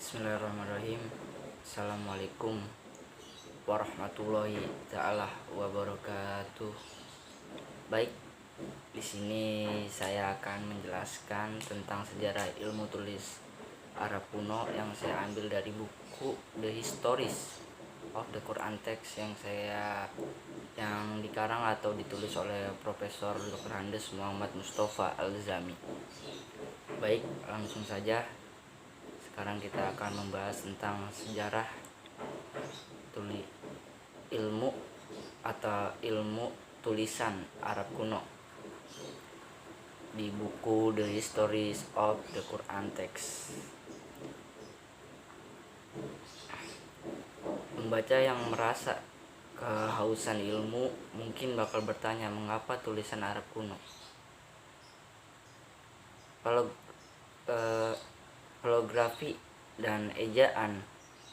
Bismillahirrahmanirrahim. Assalamualaikum warahmatullahi taala wabarakatuh. Baik, di sini saya akan menjelaskan tentang sejarah ilmu tulis Arab kuno yang saya ambil dari buku The Histories of the Quran Text yang dikarang atau ditulis oleh Profesor Dr. Andes Muhammad Mustafa Al-Zami. Baik, langsung saja. Sekarang kita akan membahas tentang sejarah ilmu atau ilmu tulisan Arab kuno di buku The Histories of the Quran Text. Pembaca yang merasa kehausan ilmu mungkin bakal bertanya, mengapa tulisan Arab kuno? Kaligrafi dan ejaan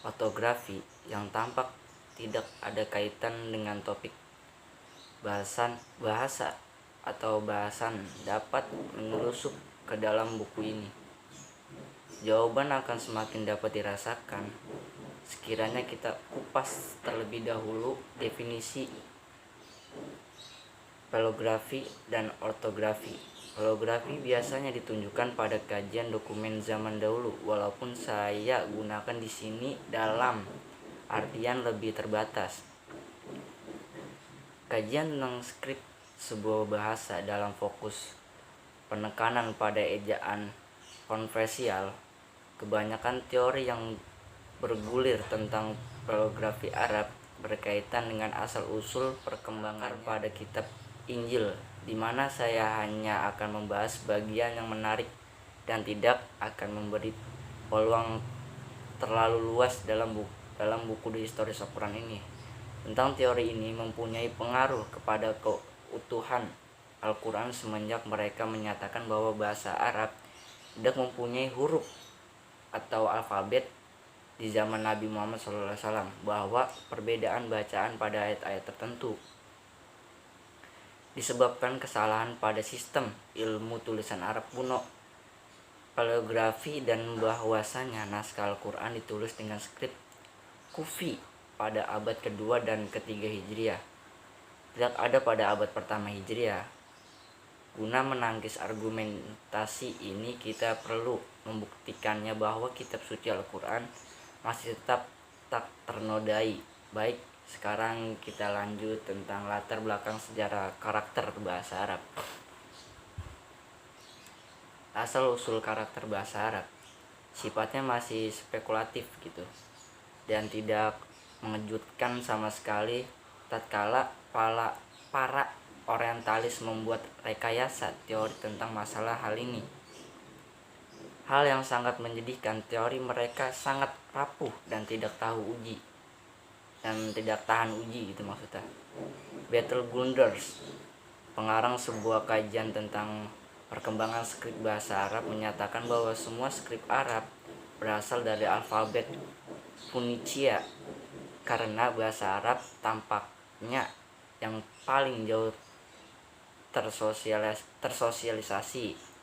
ortografi yang tampak tidak ada kaitan dengan topik bahasa atau bahasan dapat menelusup ke dalam buku ini. Jawaban akan semakin dapat dirasakan sekiranya kita kupas terlebih dahulu definisi kaligrafi dan ortografi. Kaligrafi biasanya ditunjukkan pada kajian dokumen zaman dahulu, walaupun saya gunakan di sini dalam artian lebih terbatas. Kajian tentang skrip sebuah bahasa dalam fokus penekanan pada ejaan konvensional. Kebanyakan teori yang bergulir tentang kaligrafi Arab berkaitan dengan asal-usul perkembangan pada kitab Injil, di mana saya hanya akan membahas bagian yang menarik dan tidak akan memberi peluang terlalu luas dalam buku The Histories of Quran ini. Tentang teori ini mempunyai pengaruh kepada keutuhan Al-Quran semenjak mereka menyatakan bahwa bahasa Arab tidak mempunyai huruf atau alfabet di zaman Nabi Muhammad SAW, bahwa perbedaan bacaan pada ayat-ayat tertentu disebabkan kesalahan pada sistem ilmu tulisan Arab kuno, kaligrafi, dan bahwasanya naskah Al-Quran ditulis dengan skrip Kufi pada abad kedua dan ketiga Hijriah, tidak ada pada abad pertama Hijriah. Guna menangkis argumentasi ini, kita perlu membuktikannya bahwa kitab suci Al-Quran masih tetap tak ternodai. Baik, sekarang kita lanjut tentang latar belakang sejarah karakter bahasa Arab. Asal-usul karakter bahasa Arab sifatnya masih spekulatif gitu, dan tidak mengejutkan sama sekali tatkala para orientalis membuat rekayasa teori tentang masalah hal ini. Hal yang sangat menyedihkan, teori mereka sangat rapuh dan tidak tahan uji gitu maksudnya. Battle Gunders, pengarang sebuah kajian tentang perkembangan skrip bahasa Arab, menyatakan bahwa semua skrip Arab berasal dari alfabet Phoenicia, karena bahasa Arab tampaknya yang paling jauh tersosialisasi.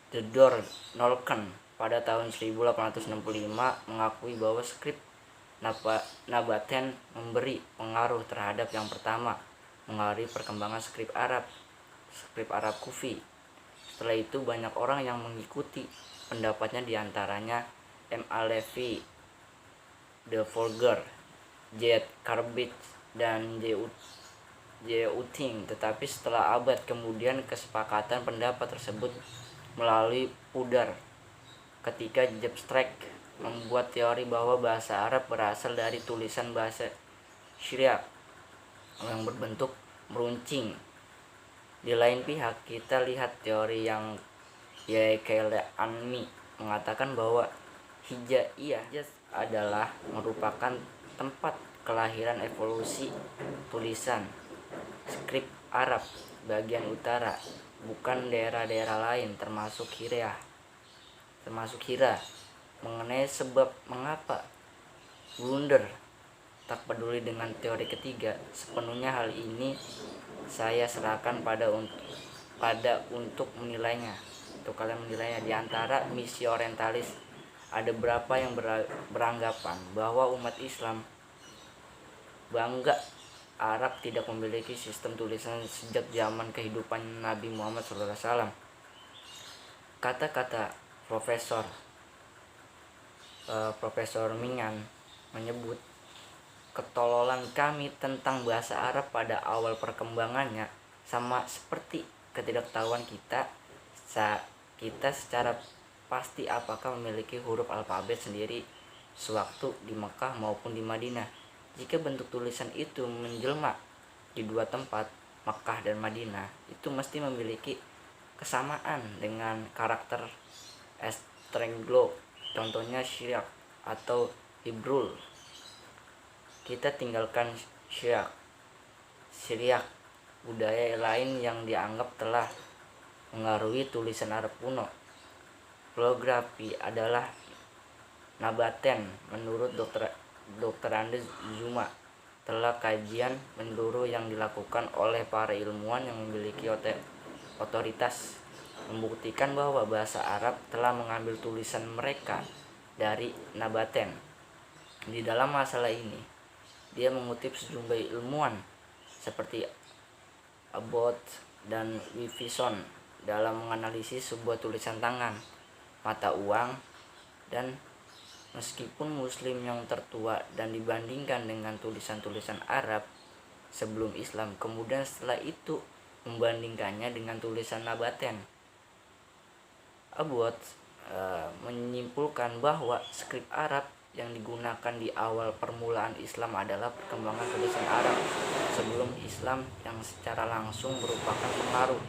Theodor Nolken pada tahun 1865 mengakui bahwa skrip Nabaten memberi pengaruh terhadap yang pertama mengaruhi perkembangan skrip Arab Kufi. Setelah itu banyak orang yang mengikuti pendapatnya, diantaranya M. A. Levy, De Volger, J. Carbich, dan J. Uting. Tetapi setelah abad kemudian kesepakatan pendapat tersebut melalui pudar ketika Jebstreck membuat teori bahwa bahasa Arab berasal dari tulisan bahasa Syriak yang berbentuk meruncing. Di lain pihak, kita lihat teori yang Anmi mengatakan bahwa Hijaiyah adalah merupakan tempat kelahiran evolusi tulisan skrip Arab bagian utara, bukan daerah-daerah lain termasuk Hira. Mengenai sebab mengapa Blunder tak peduli dengan teori ketiga, sepenuhnya hal ini saya serahkan untuk menilainya, untuk kalian menilainya. Di antara misi orientalis Ada beberapa yang beranggapan bahwa umat Islam bangga Arab tidak memiliki sistem tulisan sejak zaman kehidupan Nabi Muhammad SAW. Kata-kata Profesor Mingan menyebut, ketololan kami tentang bahasa Arab pada awal perkembangannya sama seperti ketidaktahuan kita secara pasti apakah memiliki huruf alfabet sendiri sewaktu di Mekah maupun di Madinah. Jika bentuk tulisan itu menjelma di dua tempat, Mekah dan Madinah, itu mesti memiliki kesamaan dengan karakter Estranglo, contohnya Syriac atau Hibrul. Kita tinggalkan Syriac, budaya lain yang dianggap telah mengaruhi tulisan Arab kuno. Kaligrafi adalah nabaten menurut Dr. Andes Zuma. Telah kajian menyeluruh yang dilakukan oleh para ilmuwan yang memiliki otoritas membuktikan bahwa bahasa Arab telah mengambil tulisan mereka dari nabaten. Di dalam masalah ini, dia mengutip sejumlah ilmuwan seperti Abbott dan Wivison dalam menganalisis sebuah tulisan tangan, mata uang, dan meskipun Muslim yang tertua dan dibandingkan dengan tulisan-tulisan Arab sebelum Islam, kemudian setelah itu membandingkannya dengan tulisan nabaten. Abbott menyimpulkan bahwa skrip Arab yang digunakan di awal permulaan Islam adalah perkembangan tulisan Arab sebelum Islam yang secara langsung merupakan pengaruh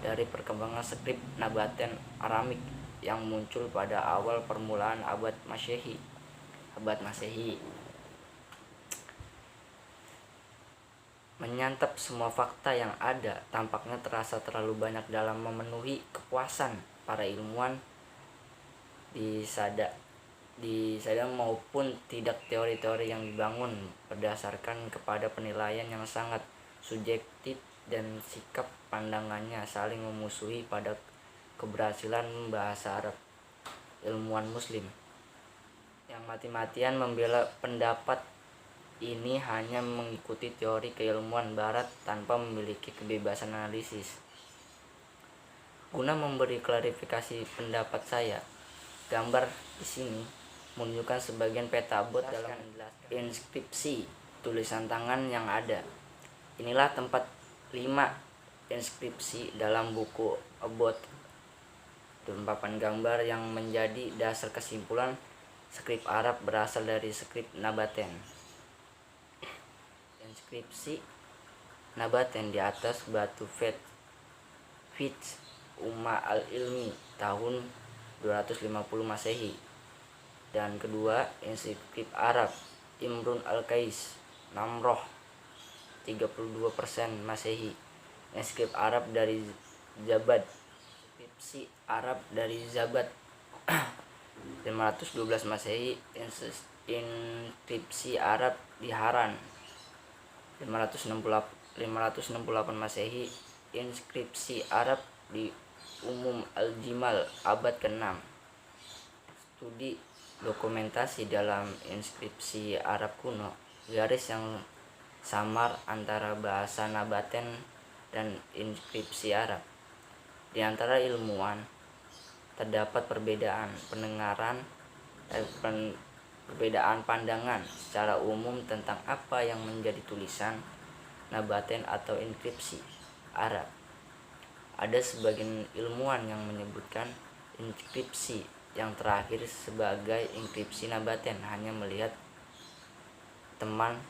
dari perkembangan skrip nabaten Aramik yang muncul pada awal permulaan abad Masehi. Menyantap semua fakta yang ada tampaknya terasa terlalu banyak dalam memenuhi kepuasan para ilmuwan di sadar maupun tidak. Teori-teori yang dibangun berdasarkan kepada penilaian yang sangat subjektif dan sikap pandangannya saling memusuhi pada keberhasilan bahasa Arab. Ilmuwan Muslim yang mati-matian membela pendapat ini hanya mengikuti teori keilmuan Barat tanpa memiliki kebebasan analisis. Guna memberi klarifikasi pendapat saya, gambar di sini menunjukkan sebagian peta Abbott dalam inskripsi tulisan tangan yang ada. Inilah tempat 5 inskripsi dalam buku Abbott. Papan gambar yang menjadi dasar kesimpulan skrip Arab berasal dari skrip nabaten. Inskripsi nabaten di atas batu Fitz Umma al-Ilmi tahun 250 Masehi, dan kedua inskrip Arab Imrun al-Qais Namroh 32% Masehi. Inskrip Arab dari Zabad, inskripsi Arab dari Zabad 512 Masehi. Inskripsi Arab di Haran 568 Masehi. Inskripsi Arab di Al-Jimal abad ke-6. Studi dokumentasi dalam inskripsi Arab kuno, garis yang samar antara bahasa nabaten dan inskripsi Arab. Di antara ilmuwan terdapat perbedaan pandangan secara umum tentang apa yang menjadi tulisan nabaten atau inskripsi Arab. Ada sebagian ilmuwan yang menyebutkan inskripsi yang terakhir sebagai inskripsi nabaten, hanya melihat teman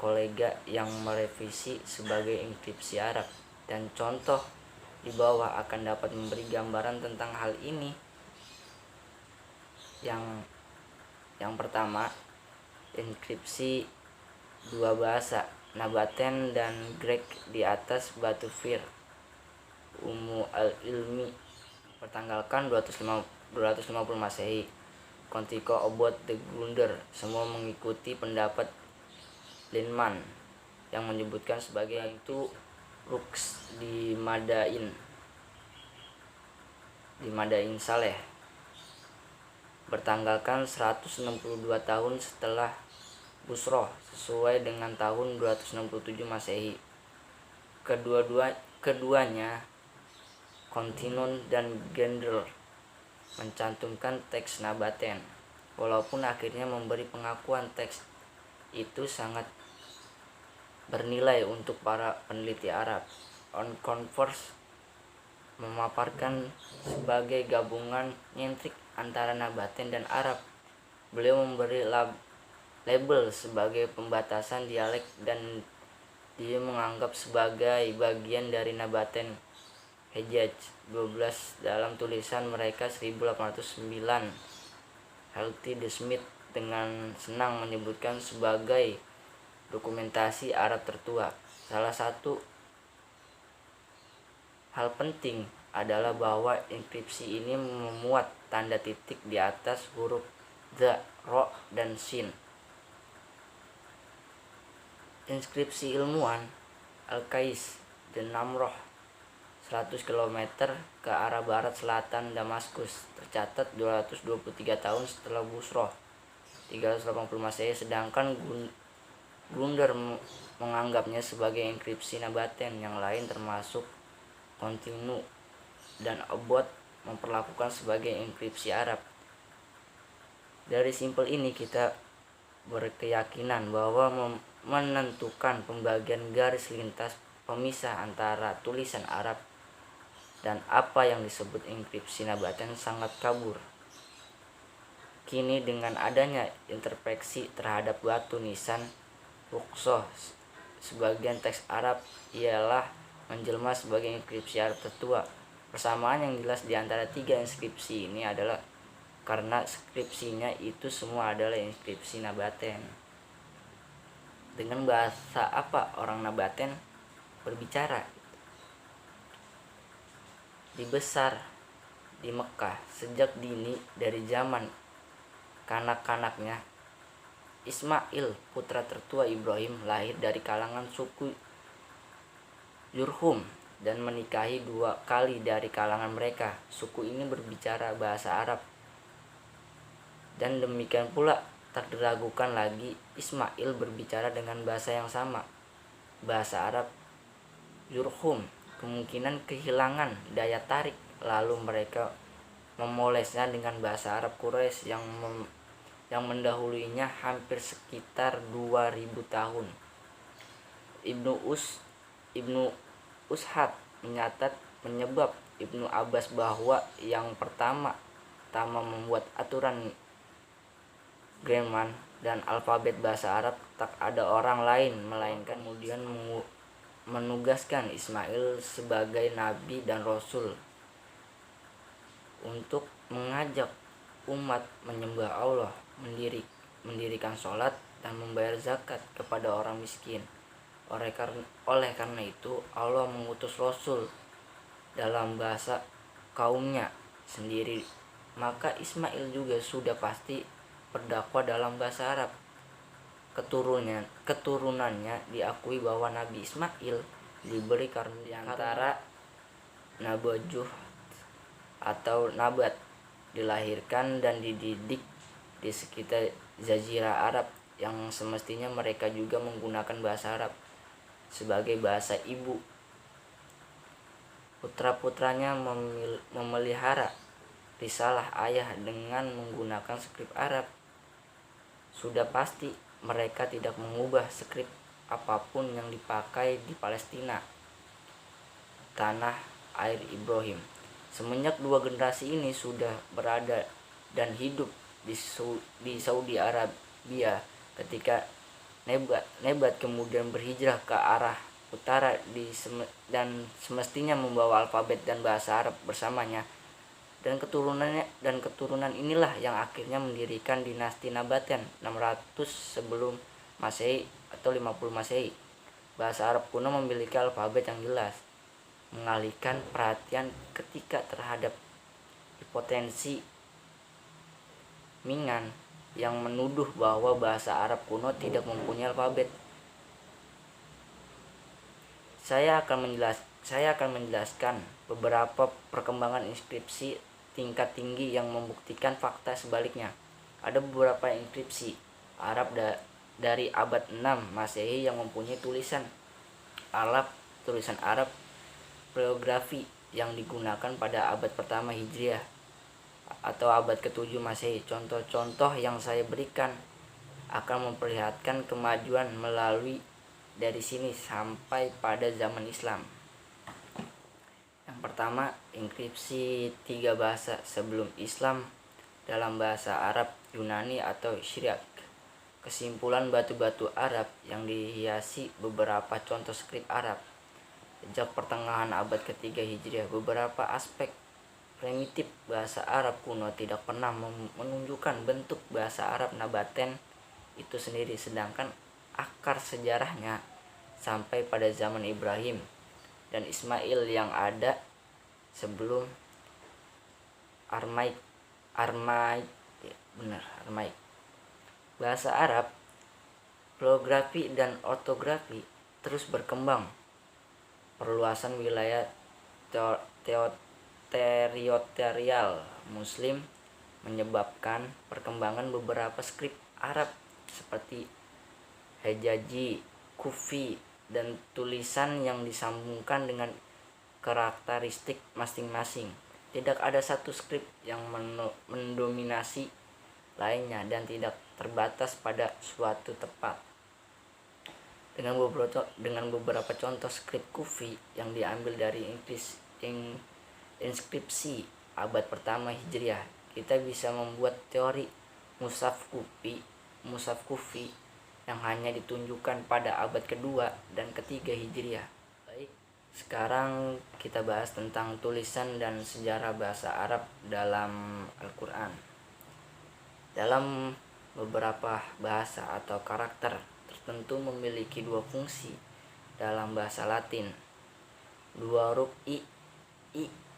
kolega yang merevisi sebagai inskripsi Arab, dan contoh di bawah akan dapat memberi gambaran tentang hal ini. Yang pertama, inskripsi dua bahasa, nabaten dan Grek, di atas batu Fir Ummu al-Ilmi pertanggalkan 250 Masehi. Kontiko Abbott de Gunder semua mengikuti pendapat Linman yang menyebutkan sebagai itu Rux di Madain Saleh. bertanggalkan 162 tahun setelah Busroh sesuai dengan tahun 267 Masehi. Keduanya, Kontinun dan Gendel, mencantumkan teks Nabaten, walaupun akhirnya memberi pengakuan teks itu sangat bernilai untuk para peneliti Arab. On Converse memaparkan sebagai gabungan nyentrik antara Nabaten dan Arab. Beliau memberi label sebagai pembatasan dialek dan dia menganggap sebagai bagian dari Nabaten Hejaz 12 dalam tulisan mereka 1809. Halti de Smith dengan senang menyebutkan sebagai dokumentasi Arab tertua. Salah satu hal penting adalah bahwa inskripsi ini memuat tanda titik di atas huruf za, ro, dan sin. Inskripsi ilmuwan Al-Qais dan Namroh 100 km ke arah barat selatan Damaskus tercatat 223 tahun setelah Busroh 380 Masehi, sedangkan Gunder menganggapnya sebagai inskripsi Nabaten. Yang lain termasuk Kontinu dan Abbot memperlakukan sebagai inskripsi Arab. Dari simpel ini kita berkeyakinan bahwa menentukan pembagian garis lintas pemisah antara tulisan Arab dan apa yang disebut inskripsi Nabaten sangat kabur. Kini dengan adanya intervensi terhadap batu nisan Ruqsah, sebagian teks Arab ialah menjelma sebagai inskripsi Arab tertua. Persamaan yang jelas di antara tiga inskripsi ini adalah karena skripsinya itu semua adalah inskripsi Nabaten. Dengan bahasa apa orang Nabaten berbicara? Dibesar di Mekah sejak dini dari zaman kanak-kanaknya. Ismail, putra tertua Ibrahim, lahir dari kalangan suku Jurhum dan menikahi 2 kali dari kalangan mereka. Suku ini berbicara bahasa Arab. Dan demikian pula tak diragukan lagi Ismail berbicara dengan bahasa yang sama, bahasa Arab Jurhum. Kemungkinan kehilangan daya tarik, lalu mereka memolesnya dengan bahasa Arab Quraisy yang mendahuluinya hampir sekitar 2000 tahun. Ibnu Ushat menyebab Ibnu Abbas bahwa yang pertama membuat aturan grammar dan alfabet bahasa Arab tak ada orang lain melainkan kemudian menugaskan Ismail sebagai nabi dan rasul untuk mengajak umat menyembah Allah, mendirikan sholat dan membayar zakat kepada orang miskin. Oleh karena itu Allah mengutus rasul dalam bahasa kaumnya sendiri, maka Ismail juga sudah pasti berdakwah dalam bahasa Arab. Keturunannya diakui bahwa Nabi Ismail diberi karena antara Nabajuh atau Nabat dilahirkan dan dididik di sekitar Jazirah Arab yang semestinya mereka juga menggunakan bahasa Arab sebagai bahasa ibu. Putra-putranya memelihara risalah ayah dengan menggunakan skrip Arab. Sudah pasti mereka tidak mengubah skrip apapun yang dipakai di Palestina, tanah air Ibrahim. Semenjak 2 generasi ini sudah berada dan hidup di Saudi Arabia, ketika Nebat kemudian berhijrah ke arah utara dan semestinya membawa alfabet dan bahasa Arab bersamanya, dan keturunan inilah yang akhirnya mendirikan dinasti Nabaten 600 sebelum Masehi atau 50 Masehi. Bahasa Arab kuno memiliki alfabet yang jelas, mengalihkan perhatian ketika terhadap hipotensi Mingan yang menuduh bahwa bahasa Arab kuno tidak mempunyai alfabet. Saya akan menjelaskan beberapa perkembangan inskripsi tingkat tinggi yang membuktikan fakta sebaliknya. Ada beberapa inskripsi Arab dari abad 6 Masehi yang mempunyai tulisan Arab pleografi yang digunakan pada abad pertama Hijriah atau abad ke-7 Masehi. Contoh-contoh yang saya berikan akan memperlihatkan kemajuan melalui dari sini sampai pada zaman Islam. Yang pertama, inskripsi 3 bahasa sebelum Islam dalam bahasa Arab Yunani atau Syriak. Kesimpulan batu-batu Arab yang dihiasi beberapa contoh skrip Arab. Sejak pertengahan abad ketiga Hijriah, beberapa aspek primitif bahasa Arab kuno tidak pernah menunjukkan bentuk bahasa Arab Nabaten itu sendiri, sedangkan akar sejarahnya sampai pada zaman Ibrahim dan Ismail yang ada sebelum Aramaik. Bahasa Arab, pleografi dan ortografi terus berkembang. Perluasan wilayah teritorial Muslim menyebabkan perkembangan beberapa skrip Arab seperti Hijazi, Kufi, dan tulisan yang disambungkan dengan karakteristik masing-masing. Tidak ada satu skrip yang mendominasi lainnya dan tidak terbatas pada suatu tempat. Dengan beberapa contoh skrip Kufi yang diambil dari inskripsi abad pertama Hijriah, kita bisa membuat teori mushaf Kufi yang hanya ditunjukkan pada abad kedua dan ketiga Hijriah. Baik, sekarang kita bahas tentang tulisan dan sejarah bahasa Arab dalam Al-Quran. Dalam beberapa bahasa atau karakter tertentu memiliki 2 fungsi dalam bahasa Latin, 2 huruf i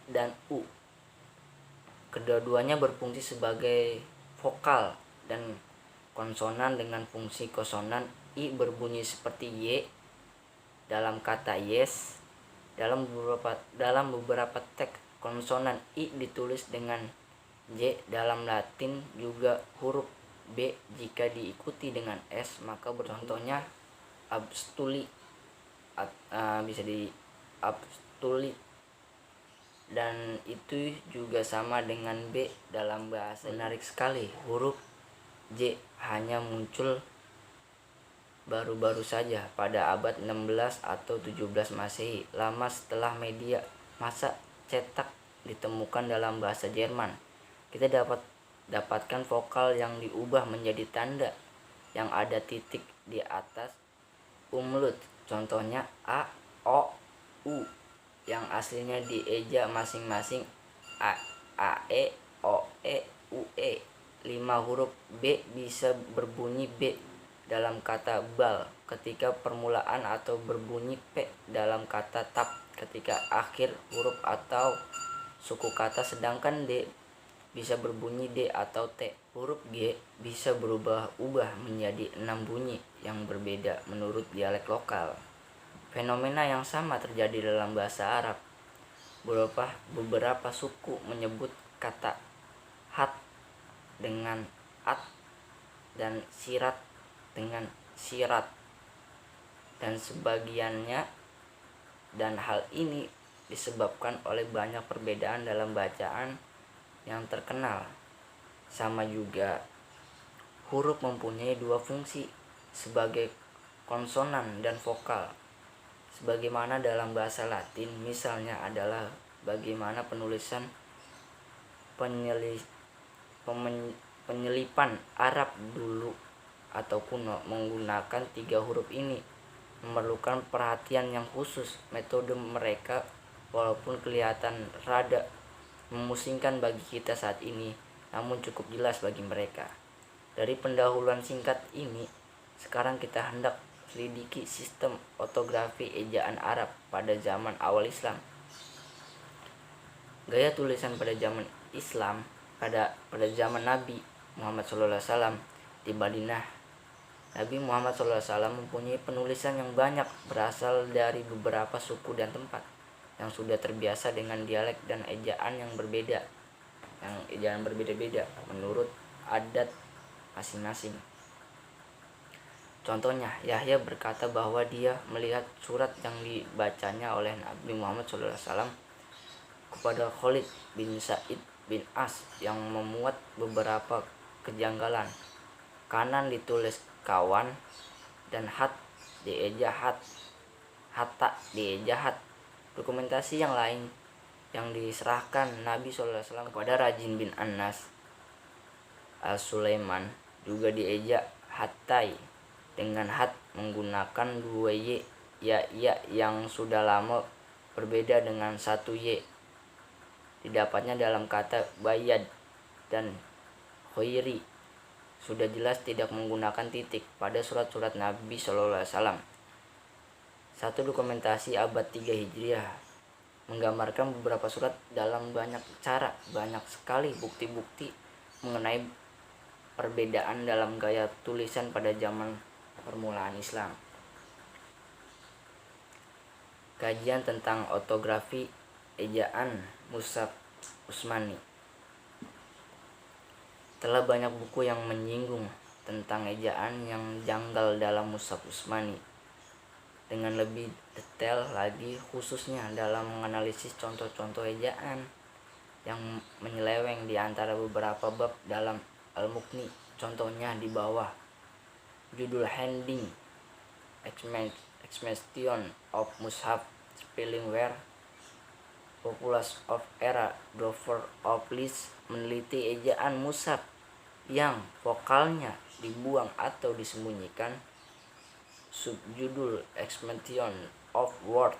dan u. Kedua-duanya berfungsi sebagai vokal dan konsonan dengan fungsi konsonan. I berbunyi seperti y dalam kata yes. Dalam beberapa teks konsonan i ditulis dengan j. Dalam Latin juga huruf b jika diikuti dengan s maka bercontohnya abstuli, bisa di abstuli, dan itu juga sama dengan b dalam bahasa. Menarik sekali, huruf j hanya muncul baru-baru saja pada abad 16 atau 17 Masehi, lama setelah media massa cetak ditemukan dalam bahasa Jerman. Kita dapatkan vokal yang diubah menjadi tanda yang ada titik di atas umlaut. Contohnya a, o, u yang aslinya dieja masing-masing a, e, o, e, u, e. 5 huruf b bisa berbunyi b dalam kata bal ketika permulaan atau berbunyi p dalam kata tab ketika akhir huruf atau suku kata, sedangkan d bisa berbunyi d atau t. Huruf g bisa berubah-ubah menjadi 6 bunyi yang berbeda menurut dialek lokal. Fenomena yang sama terjadi dalam bahasa Arab. Beberapa suku menyebut kata hat dengan at dan sirat dengan sirat dan sebagiannya, dan hal ini disebabkan oleh banyak perbedaan dalam bacaan yang terkenal. Sama juga huruf mempunyai 2 fungsi sebagai konsonan dan vokal, sebagaimana dalam bahasa Latin. Misalnya adalah bagaimana penulisan penyelipan Arab dulu atau kuno menggunakan 3 huruf ini memerlukan perhatian yang khusus. Metode mereka walaupun kelihatan rada memusingkan bagi kita saat ini, namun cukup jelas bagi mereka. Dari pendahuluan singkat ini, sekarang kita hendak selidiki sistem ortografi ejaan Arab pada zaman awal Islam. Gaya tulisan pada zaman Islam pada zaman Nabi Muhammad SAW di Madinah. Nabi Muhammad SAW mempunyai penulisan yang banyak berasal dari beberapa suku dan tempat yang sudah terbiasa dengan dialek dan ejaan yang berbeda. yang ejaan berbeda-beda menurut adat masing-masing. Contohnya, Yahya berkata bahwa dia melihat surat yang dibacanya oleh Nabi Muhammad SAW kepada Khalid bin Sa'id bin As yang memuat beberapa kejanggalan. Kanan ditulis kawan dan hat dieja hat, hatta dieja hat. Dokumentasi yang lain yang diserahkan Nabi SAW kepada Rajin bin Anas al-Sulaiman juga dieja hattai dengan hat menggunakan 2 y, ya yang sudah lama berbeda dengan 1 y. Didapatnya dalam kata bayad dan khairi. Sudah jelas tidak menggunakan titik pada surat-surat Nabi SAW. Satu dokumentasi abad 3 Hijriah menggambarkan beberapa surat dalam banyak cara, banyak sekali bukti-bukti mengenai perbedaan dalam gaya tulisan pada zaman permulaan Islam. Kajian tentang ortografi ejaan Mushaf Utsmani. Telah banyak buku yang menyinggung tentang ejaan yang janggal dalam Mushaf Utsmani dengan lebih detail lagi, khususnya dalam menganalisis contoh-contoh ejaan yang menyeleweng di antara beberapa bab dalam Al-Mughni. Contohnya di bawah. Judul Handing Expansion of Mushaf Spellingware, Populus of Era, Dover of List meneliti ejaan mushaf yang vokalnya dibuang atau disembunyikan. Subjudul Expansion of Word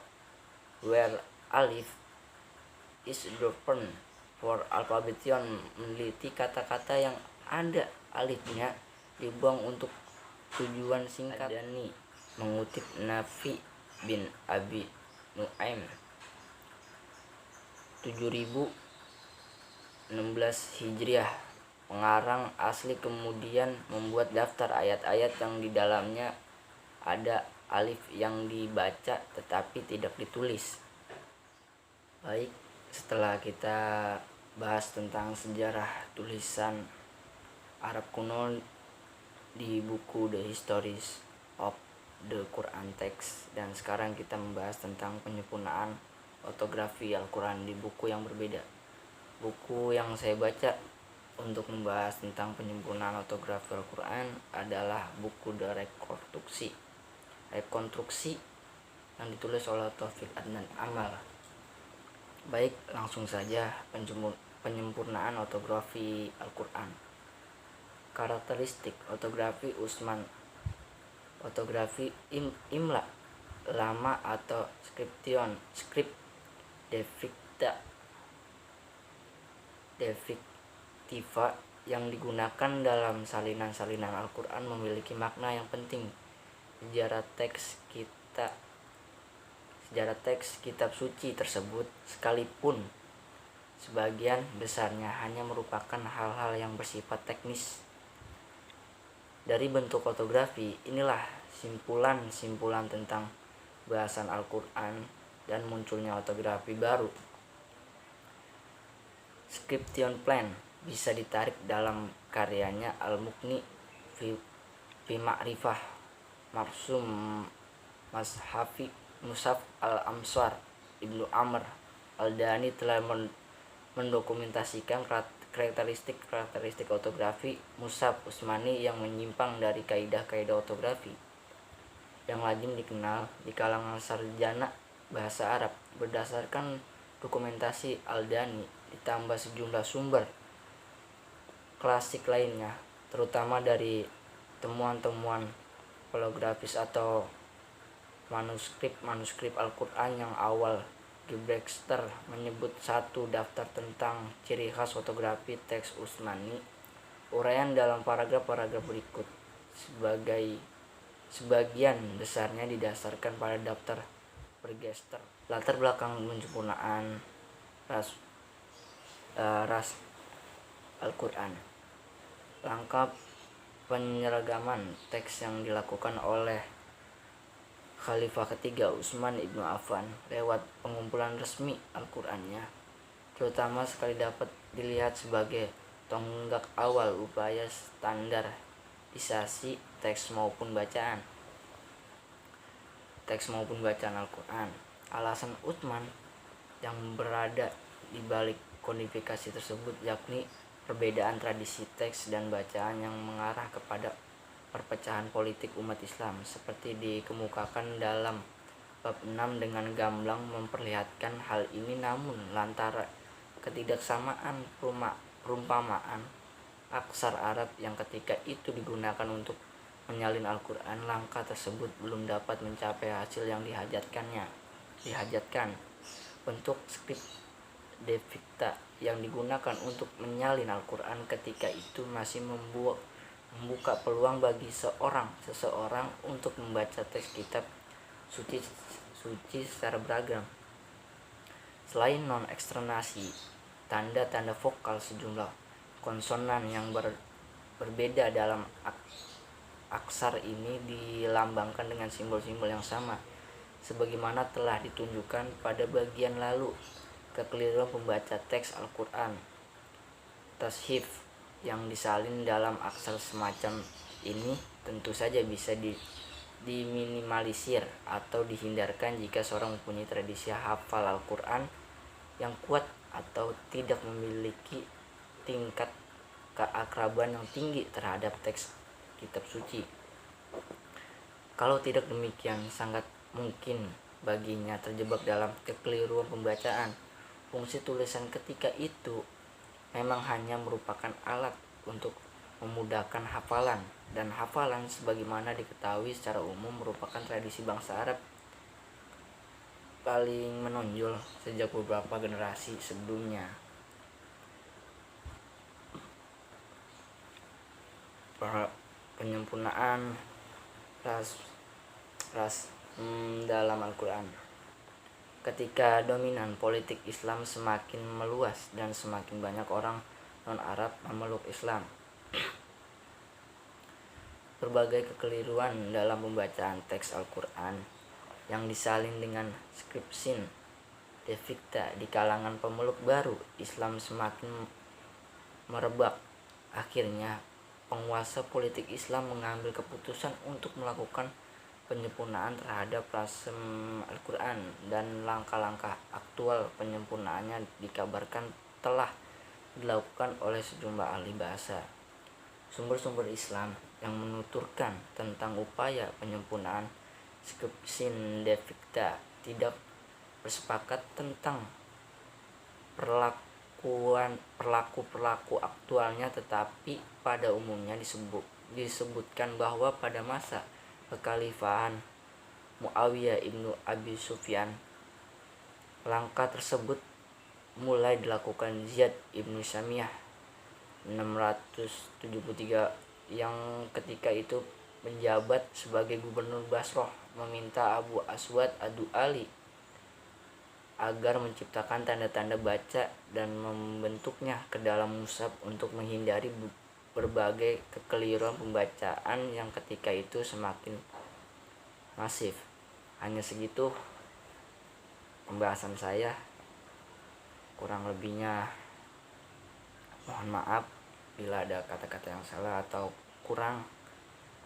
where alif is dropped for alphabetian meneliti kata-kata yang ada alifnya dibuang untuk tujuan singkat. Adani mengutip Nafi bin Abi Nu'aim 7016 Hijriah, pengarang asli kemudian membuat daftar ayat-ayat yang di dalamnya ada alif yang dibaca tetapi tidak ditulis. Baik, setelah kita bahas tentang sejarah tulisan Arab kuno di buku The Histories of the Quran Text, dan sekarang kita membahas tentang penyempurnaan ortografi Al-Quran di buku yang berbeda. Buku yang saya baca untuk membahas tentang penyempurnaan ortografi Al-Quran adalah buku The Rekonstruksi yang ditulis oleh Taufik Adnan Amal. Baik, langsung saja penyempurnaan ortografi Al-Quran. Karakteristik ortografi Utsman. Ortografi imla lama atau script defictiva yang digunakan dalam salinan-salinan Al-Quran memiliki makna yang penting. Sejarah teks kitab suci tersebut sekalipun sebagian besarnya hanya merupakan hal-hal yang bersifat teknis. Dari bentuk ortografi inilah simpulan tentang bahasan Al-Quran dan munculnya ortografi baru. Scription plan bisa ditarik dalam karyanya Al-Mughni fi Ma'rifah Marsum Mashafi Mushaf Al-Amsar. Ibnu Amr Al-Dani telah mendokumentasikan karakteristik ortografi Mushaf Utsmani yang menyimpang dari kaidah-kaidah ortografi yang lazim dikenal di kalangan sarjana bahasa Arab. Berdasarkan dokumentasi Al-Dani ditambah sejumlah sumber klasik lainnya, terutama dari temuan-temuan poligrafis atau manuskrip Al-Quran yang awal, Gebrekstra menyebut satu daftar tentang ciri khas ortografi teks Utsmani. Uraian dalam paragraf-paragraf berikut sebagian besarnya didasarkan pada daftar Gebrekstra. Latar belakang penyempurnaan ras Al-Quran. Langkah penyeragaman teks yang dilakukan oleh Khalifah ketiga Utsman ibnu Affan lewat pengumpulan resmi Al-Qurannya, terutama sekali dapat dilihat sebagai tonggak awal upaya standarisasi teks maupun bacaan Al-Quran. Alasan Utsman yang berada di balik kodifikasi tersebut yakni perbedaan tradisi teks dan bacaan yang mengarah kepada perpecahan politik umat Islam, seperti dikemukakan dalam bab 6 dengan gamblang memperlihatkan hal ini. Namun lantaran ketidaksamaan perumpamaan aksar Arab yang ketika itu digunakan untuk menyalin Al-Quran, langkah tersebut belum dapat mencapai hasil yang dihajatkan. Bentuk skrip deficta yang digunakan untuk menyalin Al-Quran ketika itu masih membuka peluang bagi seseorang untuk membaca teks kitab suci secara beragam. Selain non-eksternasi, tanda-tanda vokal sejumlah konsonan yang berbeda dalam aksar ini dilambangkan dengan simbol-simbol yang sama, sebagaimana telah ditunjukkan pada bagian lalu. Kekeliruan pembaca teks Al-Quran tashif yang disalin dalam aksar semacam ini tentu saja bisa diminimalisir atau dihindarkan jika seorang mempunyai tradisi hafal Al-Quran yang kuat atau tidak memiliki tingkat keakraban yang tinggi terhadap teks kitab suci. Kalau tidak demikian, sangat mungkin baginya terjebak dalam kekeliruan pembacaan. Fungsi tulisan ketika itu memang hanya merupakan alat untuk memudahkan hafalan, dan hafalan sebagaimana diketahui secara umum merupakan tradisi bangsa Arab paling menonjol sejak beberapa generasi sebelumnya. Penyempurnaan ras dalam Al-Quran. Ketika dominan politik Islam semakin meluas dan semakin banyak orang non-Arab memeluk Islam, berbagai kekeliruan dalam pembacaan teks Al-Quran yang disalin dengan skripsin deficta di kalangan pemeluk baru Islam semakin merebak. Akhirnya penguasa politik Islam mengambil keputusan untuk melakukan penyempurnaan terhadap rasem Al-Quran, dan langkah-langkah aktual penyempurnaannya dikabarkan telah dilakukan oleh sejumlah ahli bahasa. Sumber-sumber Islam yang menuturkan tentang upaya penyempurnaan skripsin deficta tidak bersepakat tentang perlaku aktualnya, tetapi pada umumnya disebutkan bahwa pada masa kekhalifahan Muawiyah ibnu Abi Sufyan, langkah tersebut mulai dilakukan. Ziyad ibnu Samiyah 673 yang ketika itu menjabat sebagai gubernur Basrah meminta Abu Aswad Ad-Du'ali agar menciptakan tanda-tanda baca dan membentuknya ke dalam mushaf untuk menghindari berbagai kekeliruan pembacaan yang ketika itu semakin masif. Hanya segitu pembahasan saya, kurang lebihnya mohon maaf bila ada kata-kata yang salah atau kurang,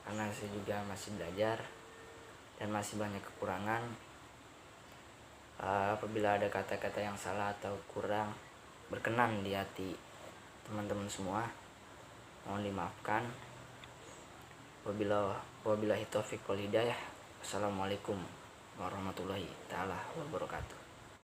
karena saya juga masih belajar dan masih banyak kekurangan. Apabila ada kata-kata yang salah atau kurang berkenan di hati teman-teman semua, mohon dimaafkan. Wabillahi taufiq wal hidayah. Assalamualaikum warahmatullahi taala wabarakatuh.